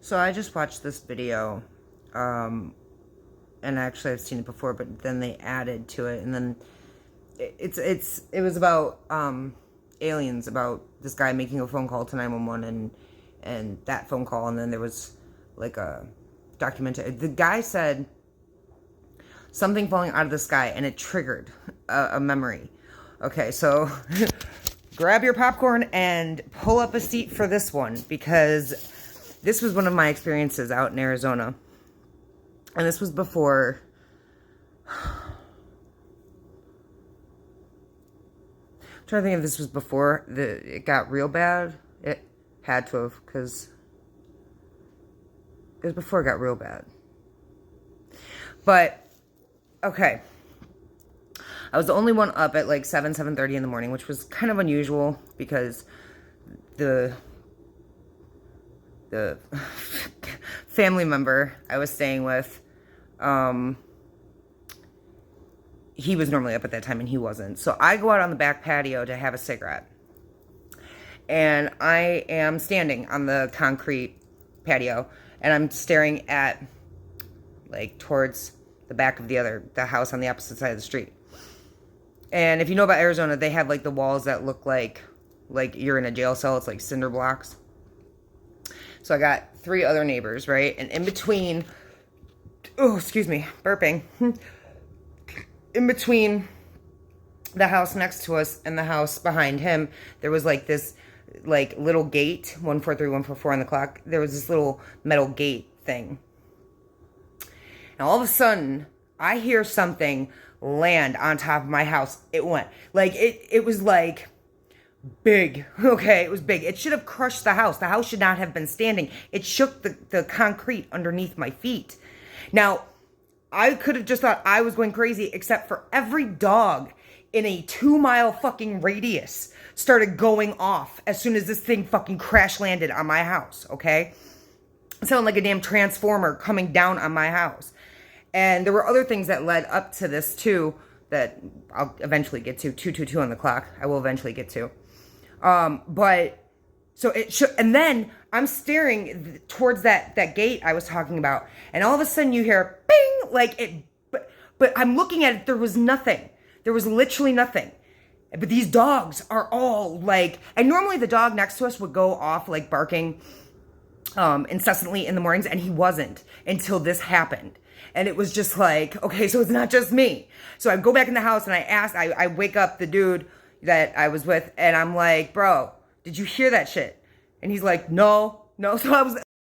So I just watched this video, and actually I've seen it before, but then they added to it, and then it was about aliens, about this guy making a phone call to 911, and that phone call, and then there was like a documentary. The guy said something falling out of the sky, and it triggered a memory. Okay, so grab your popcorn and pull up a seat for this one, because this was one of my experiences out in Arizona. And this was before... I'm trying to think if this was before it got real bad. It had to have, because it was before it got real bad. But, okay. I was the only one up at like 7:30 in the morning, which was kind of unusual because the family member I was staying with, he was normally up at that time and he wasn't. So I go out on the back patio to have a cigarette. And I am standing on the concrete patio and I'm staring at, like, towards the back of the house on the opposite side of the street. And if you know about Arizona, they have like the walls that look like you're in a jail cell. It's like cinder blocks. So I got 3 other neighbors, right? And in between, oh, excuse me, burping. In between the house next to us and the house behind him, there was like this like little gate, 143, 144 on the clock. There was this little metal gate thing. And all of a sudden, I hear something land on top of my house. It went like it was like big. Okay, it was big. It should have crushed the house. The house should not have been standing. It shook the concrete underneath my feet. Now, I could have just thought I was going crazy, except for every dog in a 2-mile fucking radius started going off as soon as this thing fucking crash landed on my house. Okay, it sounded like a damn transformer coming down on my house. And there were other things that led up to this, too, that I'll eventually get to. 222 on the clock. I will eventually get to. But, so it shook. And then I'm staring towards that gate I was talking about. And all of a sudden you hear, bing, like it. But I'm looking at it. There was nothing. There was literally nothing. But these dogs are all like, and normally the dog next to us would go off like barking incessantly in the mornings. And he wasn't until this happened. And it was just like, okay, so it's not just me. So I go back in the house and I wake up the dude that I was with and I'm like, bro, did you hear that shit? And he's like, no. So I was